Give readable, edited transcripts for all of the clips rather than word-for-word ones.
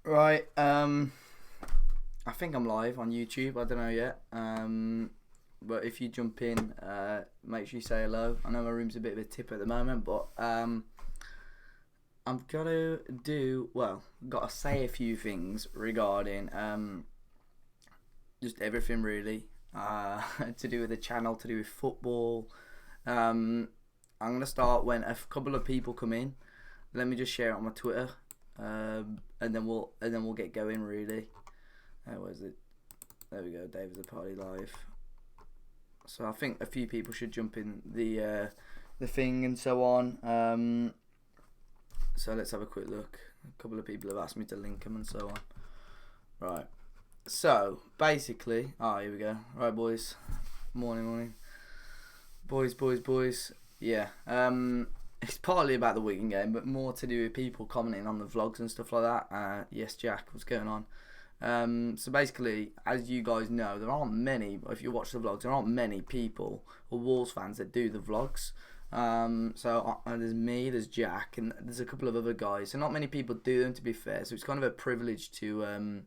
Right. I think I'm live on YouTube. I don't know yet. But if you jump in, make sure you say hello. I know my room's a bit of a tip at the moment, but I'm gonna gotta say a few things regarding just everything really. To do with the channel, to do with football. Um, I'm gonna start when a couple of people come in. Let me just share it on my Twitter, and then we'll get going really. Where's it? There we go. David's a party live. So I think a few people should jump in the thing and so on. So let's have a quick look. A couple of people have asked me to link them and so on. Right. So basically, here we go. Right, boys. Morning. Boys. Yeah. It's partly about the Wigan game, but more to do with people commenting on the vlogs and stuff like that. Yes, Jack, what's going on? So basically, as you guys know, there aren't many, if you watch the vlogs, there aren't many people or Wolves fans that do the vlogs. There's me, there's Jack, and there's a couple of other guys. So not many people do them, to be fair. So it's kind of a privilege to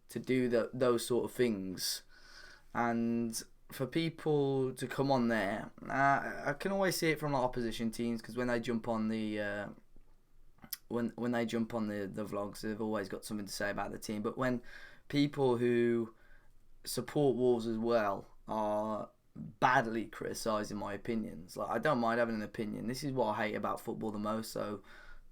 do those sort of things. And for people to come on there, I can always see it from like opposition teams, because when they jump on the vlogs, they've always got something to say about the team. But when people who support Wolves as well are badly criticising my opinions, like, I don't mind having an opinion. This is what I hate about football the most. So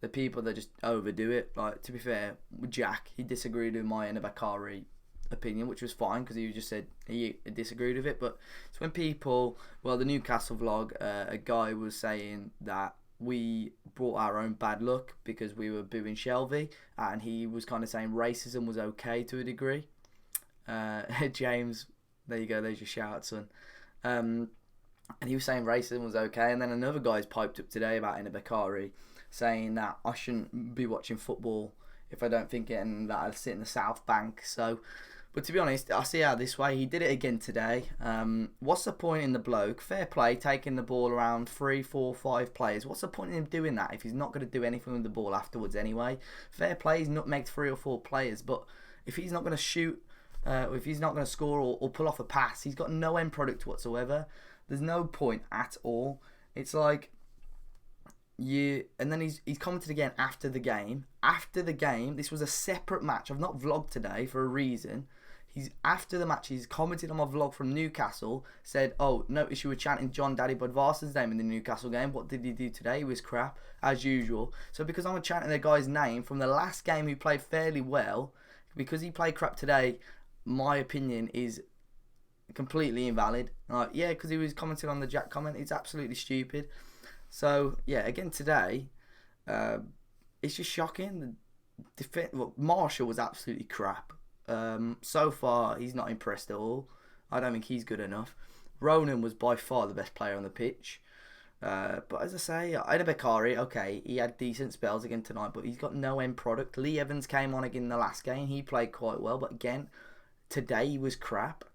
the people that just overdo it, like, to be fair, Jack, he disagreed with my Bakari opinion, which was fine because he just said he disagreed with it. But it's when people, the Newcastle vlog, a guy was saying that we brought our own bad luck because we were booing Shelby, and he was kind of saying racism was okay to a degree. James, there you go, there's your shout, son. And he was saying racism was okay, and then another guy's piped up today about Bakari, saying that I shouldn't be watching football if I don't think it, and that I'd sit in the South Bank. So, but to be honest, I see how this way. He did it again today. What's the point in the bloke? Fair play, taking the ball around 3, 4, 5 players. What's the point in him doing that if he's not going to do anything with the ball afterwards anyway? Fair play, he's nutmegged 3 or 4 players, but if he's not going to shoot, if he's not going to score or pull off a pass, he's got no end product whatsoever. There's no point at all. It's like, and then he's commented again after the game. After the game, this was a separate match. I've not vlogged today for a reason. After the match, he's commented on my vlog from Newcastle, said, "Oh, notice you were chanting John Daddy Budvarson's name in the Newcastle game. What did he do today? He was crap, as usual." So because I'm chanting the guy's name from the last game, he played fairly well, because he played crap today, my opinion is completely invalid. Like, yeah, because he was commenting on the Jack comment. It's absolutely stupid. So yeah, again today, it's just shocking. Marshall was absolutely crap. So far, he's not impressed at all. I don't think he's good enough. Ronan was by far the best player on the pitch. But as I say, Bakari, okay, he had decent spells again tonight, but he's got no end product. Lee Evans came on again in the last game. He played quite well, but again, today he was crap.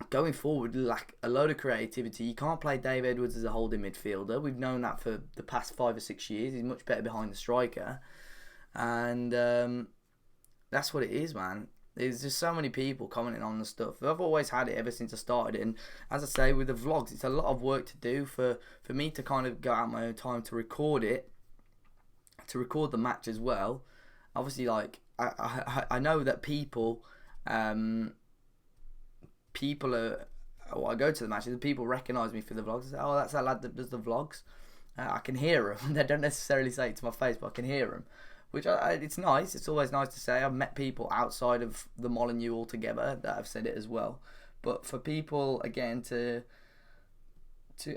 Going forward, lack a load of creativity. You can't play Dave Edwards as a holding midfielder. We've known that for the past 5 or 6 years. He's much better behind the striker. And that's what it is, man. There's just so many people commenting on the stuff. I've always had it ever since I started it. And as I say, with the vlogs, it's a lot of work to do for me to kind of go out my own time to record it, to record the match as well. Obviously, like, I know that people I go to the matches and people recognise me for the vlogs. I say, "Oh, that's that lad that does the vlogs." I can hear them. They don't necessarily say it to my face, but I can hear them. It's nice. It's always nice to say. I've met people outside of the Molyneux altogether that have said it as well. But for people, again,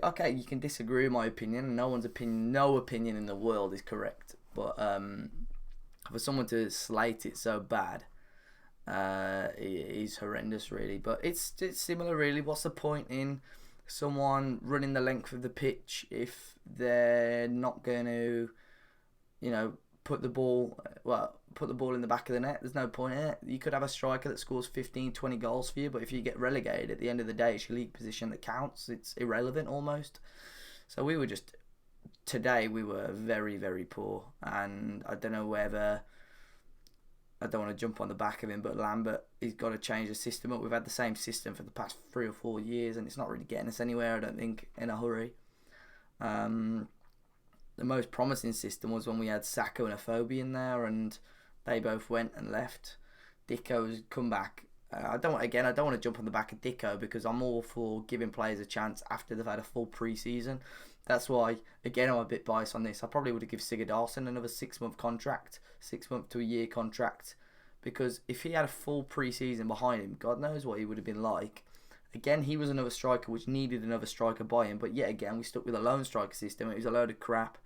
okay, you can disagree with my opinion. No opinion in the world is correct. But for someone to slate it so bad, is horrendous, really. But it's similar, really. What's the point in someone running the length of the pitch if they're not going to, put the ball in the back of the net? There's no point in it. You could have a striker that scores 15, 20 goals for you, but if you get relegated, at the end of the day, it's your league position that counts. It's irrelevant almost. So today we were very, very poor, and I don't know whether I don't want to jump on the back of him, but Lambert, he's got to change the system up. We've had the same system for the past 3 or 4 years, and it's not really getting us anywhere, I don't think, in a hurry. The most promising system was when we had Sacco and Afobe in there, and they both went and left. Dicko's come back. I don't want to jump on the back of Dicko, because I'm all for giving players a chance after they've had a full pre-season. That's why, again, I'm a bit biased on this. I probably would have given Sigurdarsson another 6-month contract, 6-month to a year contract, because if he had a full pre-season behind him, God knows what he would have been like. Again, he was another striker which needed another striker by him, but yet again, we stuck with a lone striker system. It was a load of crap.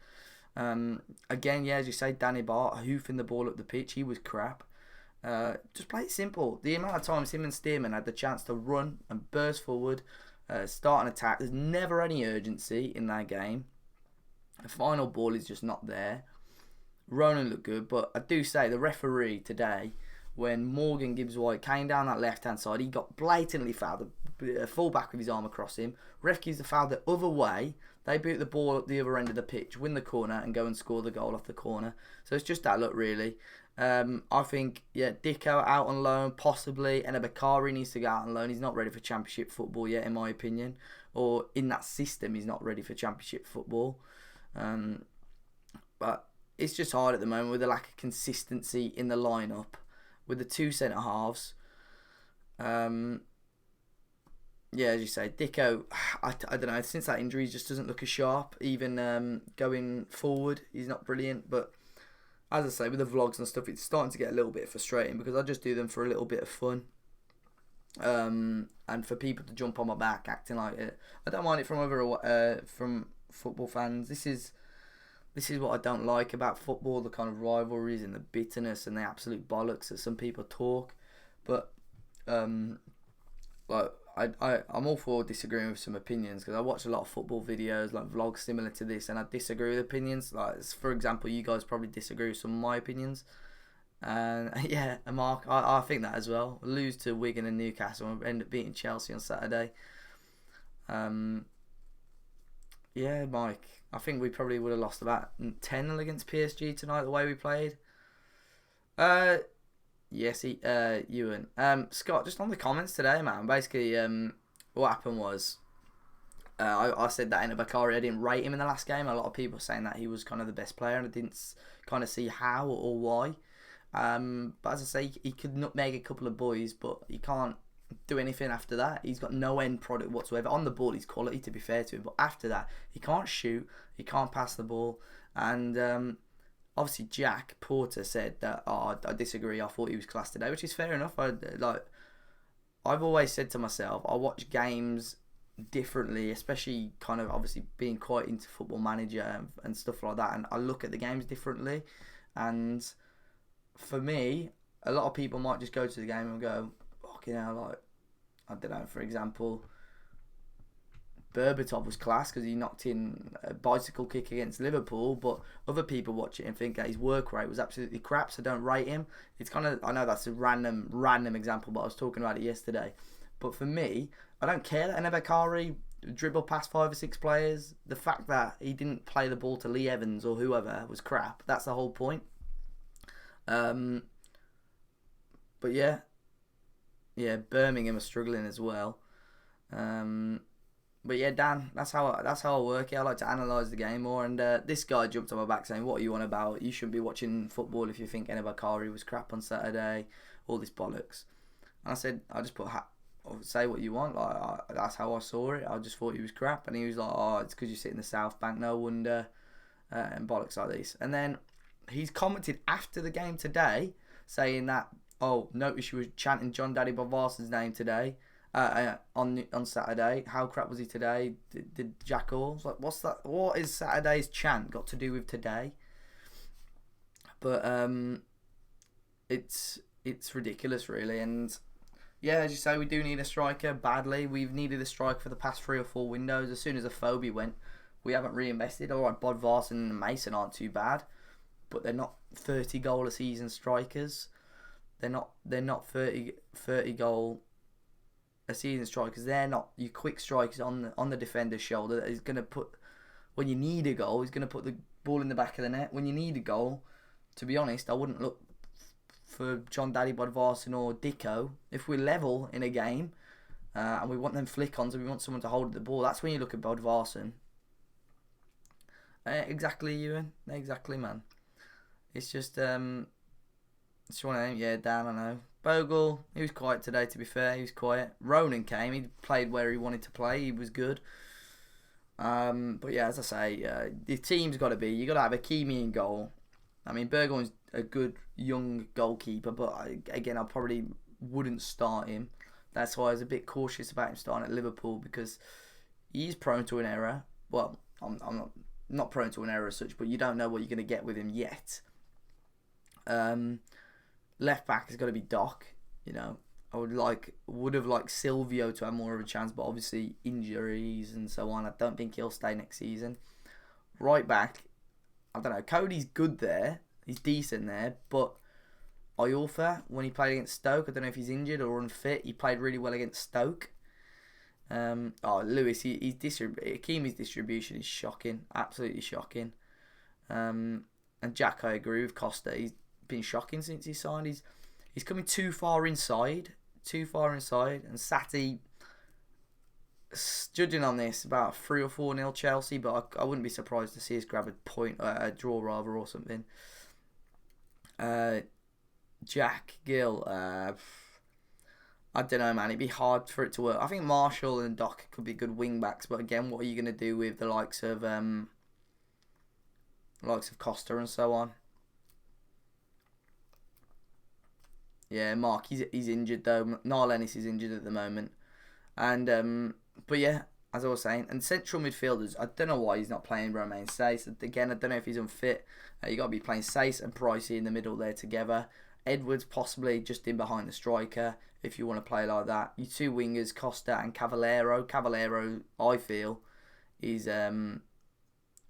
Again, yeah, as you say, Danny Bart hoofing the ball up the pitch, he was crap. Just play it simple. The amount of times him and Stearman had the chance to run and burst forward, start an attack, there's never any urgency in that game. The final ball is just not there. Ronan looked good, but I do say the referee today, when Morgan Gibbs-White came down that left-hand side, he got blatantly fouled. A full-back with his arm across him. Ref gives the foul the other way. They boot the ball up the other end of the pitch, win the corner, and go and score the goal off the corner. So it's just that look, really. I think, yeah, Dicko out on loan, possibly. And Bakari needs to go out on loan. He's not ready for Championship football yet, in my opinion. Or in that system, he's not ready for Championship football. But it's just hard at the moment with the lack of consistency in the lineup. With the 2 centre-halves. Yeah, as you say, Dicko, I don't know, since that injury, he just doesn't look as sharp. Even going forward, he's not brilliant. But as I say, with the vlogs and stuff, it's starting to get a little bit frustrating, because I just do them for a little bit of fun. And for people to jump on my back acting like it. I don't mind it from football fans. This is what I don't like about football, the kind of rivalries and the bitterness and the absolute bollocks that some people talk. But like I'm all for disagreeing with some opinions, because I watch a lot of football videos, like vlogs similar to this, and I disagree with opinions. Like, for example, you guys probably disagree with some of my opinions. And yeah, and Mark, I think that as well. We'll lose to Wigan and Newcastle and end up beating Chelsea on Saturday. Yeah, Mike, I think we probably would have lost about 10-0 against PSG tonight, the way we played. Yes, Ewan. Scott, just on the comments today, man. Basically, what happened was, I said that Eno Bakari, I didn't rate him in the last game. A lot of people saying that he was kind of the best player, and I didn't kind of see how or why. But as I say, he could nutmeg a couple of boys, but he can't do anything after that. He's got no end product whatsoever. On the ball, he's quality, to be fair to him, but after that, he can't shoot, he can't pass the ball, and obviously Jack Porter said that, I disagree, I thought he was class today, which is fair enough. I've always said to myself, I watch games differently, especially kind of obviously being quite into Football Manager and stuff like that, and I look at the games differently. And for me, a lot of people might just go to the game and go, fucking hell, like, I don't know, for example, Berbatov was class because he knocked in a bicycle kick against Liverpool, but other people watch it and think that his work rate was absolutely crap, so don't rate him. It's kind of, I know that's a random example, but I was talking about it yesterday. But for me, I don't care that Bakari dribbled past 5 or 6 players. The fact that he didn't play the ball to Lee Evans or whoever was crap. That's the whole point. But yeah, Birmingham are struggling as well. But yeah, Dan, that's how I work it. I like to analyse the game more. And this guy jumped on my back saying, "What are you on about? You shouldn't be watching football if you think Eno Bakari was crap on Saturday. All this bollocks." And I said, "I just say what you want. Like that's how I saw it. I just thought he was crap." And he was like, "Oh, it's because you sit in the South Bank. No wonder." And bollocks like this. And then he's commented after the game today saying that, "Oh, notice you were chanting John Daddy Bovarson's name today." On Saturday, how crap was he today? Did Jack Orrs, like, what's that? What is Saturday's chant got to do with today? But it's ridiculous, really. And yeah, as you say, we do need a striker badly. We've needed a striker for the past 3 or 4 windows. As soon as Afobe went, we haven't reinvested. All right, Bodvarsson and Mason aren't too bad, but they're not 30 goal a season strikers. They're not 30 goal a season strikers. They're not your quick strikers on the defender's shoulder that is going to put, when you need a goal, he's going to put the ball in the back of the net. When you need a goal, to be honest, I wouldn't look for John Daddy Bodvarsson or Dicko, if we're level in a game and we want them flick-ons and we want someone to hold the ball, that's when you look at Bodvarsson. Exactly, Ewan. Exactly, man. It's just one of them. Yeah, Dan, I know. Bogle, he was quiet today, to be fair. He was quiet. Ronan came. He played where he wanted to play. He was good. But yeah, as I say, the team's got to be, you got to have a Kimi in goal. I mean, Burgoyne's a good young goalkeeper, but again, I probably wouldn't start him. That's why I was a bit cautious about him starting at Liverpool, because he's prone to an error. Well, I'm not prone to an error as such, but you don't know what you're going to get with him yet. Left back has got to be Doc. You know, I would have liked Silvio to have more of a chance, but obviously injuries and so on. I don't think he'll stay next season. Right back, I don't know. Cody's good there. He's decent there, but Iorfa, when he played against Stoke, I don't know if he's injured or unfit. He played really well against Stoke. Lewis, Kimi's distribution is shocking, absolutely shocking. And Jack, I agree with Costa. He's been shocking since he signed. He's coming too far inside, and Sati, judging on this, about 3 or 4-0 Chelsea, but I wouldn't be surprised to see us grab a draw rather or something. Jack Gill, I don't know, man. It'd be hard for it to work. I think Marshall and Doc could be good wing backs, but again, what are you going to do with the likes of Costa and so on? Yeah, Mark, he's injured though. Niall Ennis is injured at the moment, and but yeah, as I was saying, and central midfielders, I don't know why he's not playing Romain Saiss. Again, I don't know if he's unfit. You got to be playing Saiss and Pricey in the middle there together. Edwards possibly just in behind the striker if you want to play like that. Your two wingers, Costa and Cavallero. Cavallero, I feel, is a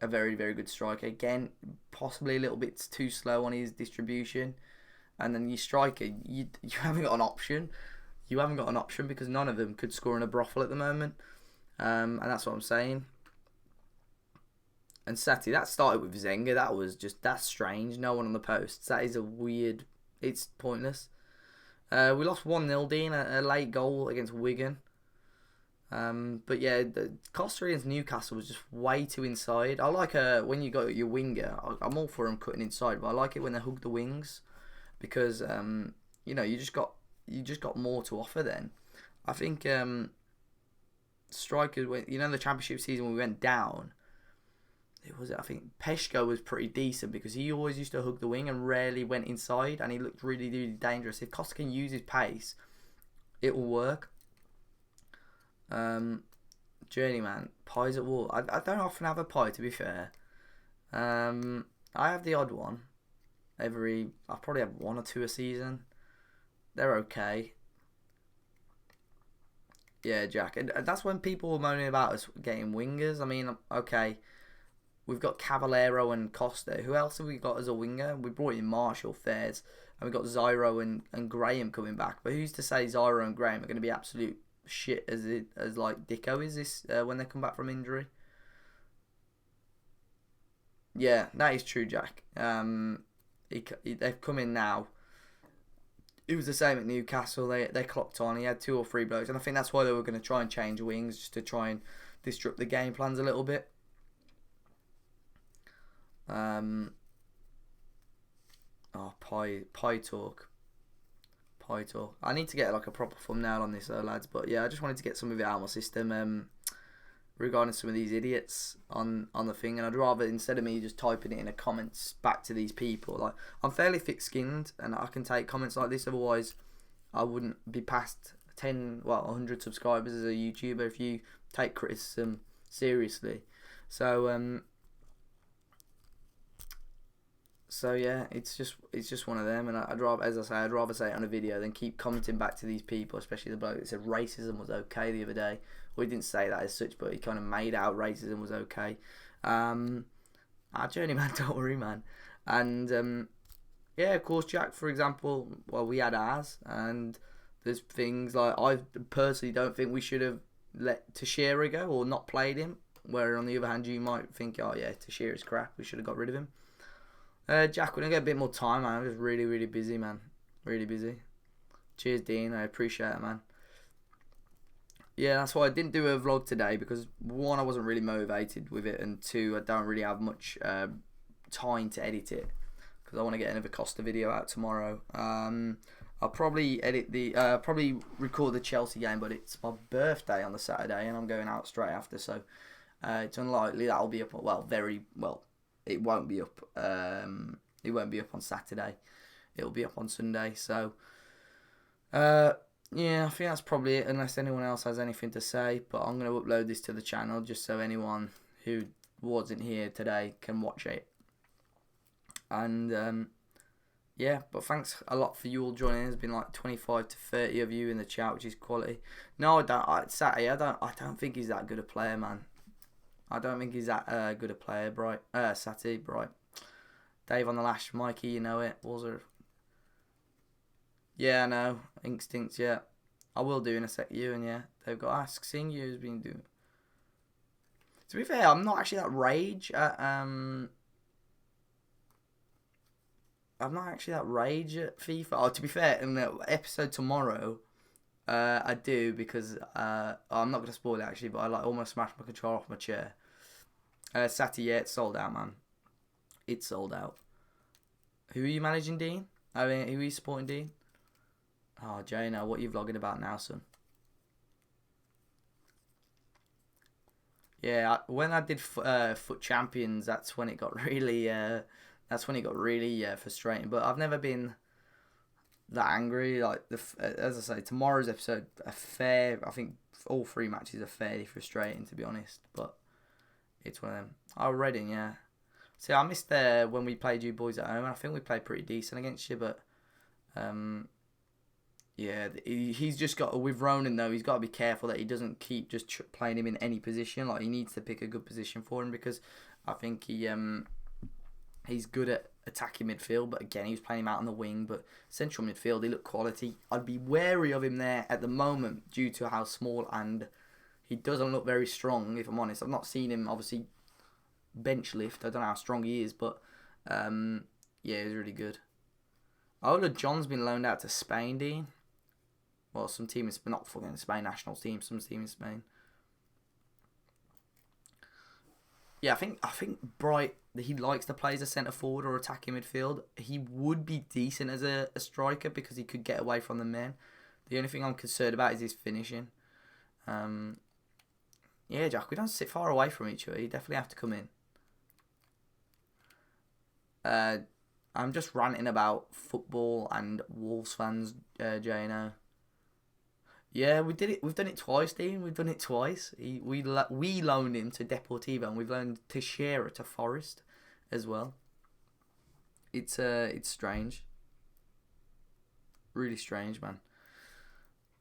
very, very good striker. Again, possibly a little bit too slow on his distribution. And then your striker, you haven't got an option. You haven't got an option because none of them could score in a brothel at the moment. And that's what I'm saying. And Sati, that started with Zenga. That's strange. No one on the posts. That is a weird... It's pointless. We lost 1-0, Dean, a late goal against Wigan. But yeah, the Costa against Newcastle was just way too inside. I like when you got your winger. I'm all for him cutting inside, but I like it when they hug the wings because you just got more to offer then. I think strikers, the Championship season we went down. I think Peshko was pretty decent because he always used to hug the wing and rarely went inside, and he looked really, really dangerous. If Costa can use his pace, it will work. Journeyman, pies at wall. I don't often have a pie, to be fair. I have the odd one. I probably have 1 or 2 a season. They're okay. Yeah, Jack. And that's when people were moaning about us getting wingers. I mean, okay. We've got Cavallero and Costa. Who else have we got as a winger? We brought in Marshall, Fairs, and we've got Zyro and Graham coming back. But who's to say Zyro and Graham are going to be absolute shit as like Dicko is this when they come back from injury? Yeah, that is true, Jack. They've come in now. It was the same at Newcastle. They clocked on. He had 2 or 3 blokes, and I think that's why they were going to try and change wings just to try and disrupt the game plans a little bit. Pie talk. I need to get like a proper thumbnail on this, lads. But yeah, I just wanted to get some of it out of my system regarding some of these idiots on the thing, and I'd rather, instead of me just typing it in the comments back to these people, like I'm fairly thick-skinned and I can take comments like this. Otherwise, I wouldn't be past 100 subscribers as a YouTuber if you take criticism seriously. So yeah, it's just one of them, and I'd rather say it on a video than keep commenting back to these people, especially the bloke that said racism was okay the other day. Well, he didn't say that as such, but he kind of made out racism was okay. Our journeyman, don't worry, man. And yeah, of course, Jack, for example, well, we had ours, and there's things like I personally don't think we should have let Teixeira go or not played him. Where on the other hand, you might think, oh yeah, Teixeira's crap, we should have got rid of him. Jack, we're going to get a bit more time, man. I'm just really, really busy, man. Really busy. Cheers, Dean. I appreciate it, man. Yeah, that's why I didn't do a vlog today, because one, I wasn't really motivated with it, and two, I don't really have much time to edit it, because I want to get another Costa video out tomorrow. I'll probably probably record the Chelsea game, but it's my birthday on the Saturday, and I'm going out straight after, so it's unlikely that'll be up. Well, it won't be up. It won't be up on Saturday. It'll be up on Sunday. So, yeah, I think that's probably it, unless anyone else has anything to say. But I'm going to upload this to the channel just so anyone who wasn't here today can watch it. And, yeah, but thanks a lot for you all joining. There's been like 25 to 30 of you in the chat, which is quality. No, I don't. Saturday, I don't think he's that good a player, man. I don't think he's that good a player, Bright. Saturday, Bright. Dave on the lash, Mikey, you know it. Walzer. Yeah, I know. Instincts, yeah. I will do in a sec. You and yeah. They've got Ask Seeing You has been doing. To be fair, I'm not actually that rage at I'm not actually that rage at FIFA. Oh, to be fair, in the episode tomorrow, I do, because I'm not gonna spoil it actually, but I like almost smashed my controller off my chair. Saturday, yeah, it's sold out, man. It's sold out. Who are you managing, Dean? I mean, who are you supporting, Dean? Oh, Jana, what are you vlogging about now, son? Yeah, when I did Foot Champions, that's when it got really, frustrating. But I've never been that angry. Like as I say, tomorrow's episode, I think all 3 matches are fairly frustrating, to be honest. But it's one of them. Oh, Reading, yeah. See, I missed when we played you boys at home. I think we played pretty decent against you, but yeah, he's just got, with Ronan though, he's got to be careful that he doesn't keep just playing him in any position. Like, he needs to pick a good position for him, because I think he's good at attacking midfield, but again, he was playing him out on the wing. But central midfield, he looked quality. I'd be wary of him there at the moment due to how small, and he doesn't look very strong, if I'm honest. I've not seen him, obviously, bench lift. I don't know how strong he is, but yeah, he's really good. Ola John's been loaned out to Spain, Dean. Well, some team is not fucking Spain national team, some team in Spain. Yeah, I think Bright, he likes to play as a centre forward or attacking midfield. He would be decent as a striker, because he could get away from the men. The only thing I'm concerned about is his finishing. Yeah, Jack, we don't sit far away from each other. You definitely have to come in. I'm just ranting about football and Wolves fans, JNO. Yeah, we did it. We've done it twice, Dean. We've done it twice. We loaned him to Deportivo, and we've loaned Teixeira to Forest as well. It's strange. Really strange, man.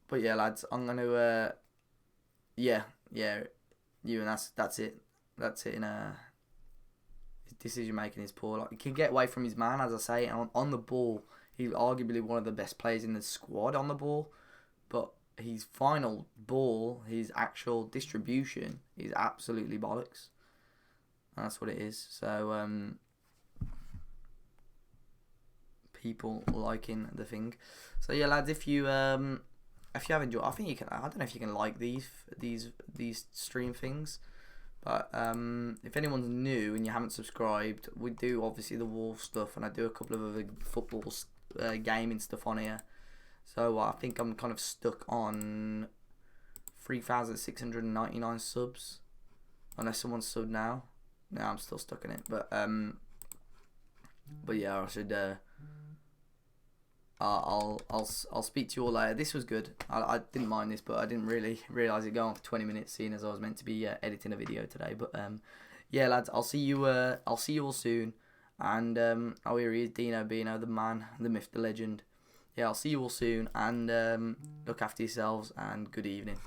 But yeah, lads, I'm gonna yeah, you, and that's it. That's it. His decision making is poor. Like, he can get away from his man, as I say, and on the ball, he's arguably one of the best players in the squad on the ball, but his final ball, his actual distribution, is absolutely bollocks. That's what it is. So people liking the thing. So yeah, lads, if you have enjoyed, I think you can. I don't know if you can like these stream things, but if anyone's new and you haven't subscribed, we do obviously the Wolf stuff, and I do a couple of other football gaming stuff on here. So I think I'm kind of stuck on 3,699 subs, unless someone's subbed now. No, I'm still stuck in it. But yeah, I should. I'll speak to you all later. This was good. I didn't mind this, but I didn't really realise it going on for 20 minutes, seeing as I was meant to be editing a video today. But yeah, lads, I'll see you all soon. And oh, here he is, Dino Bino, the man, the myth, the legend. Yeah, I'll see you all soon, and look after yourselves, and good evening.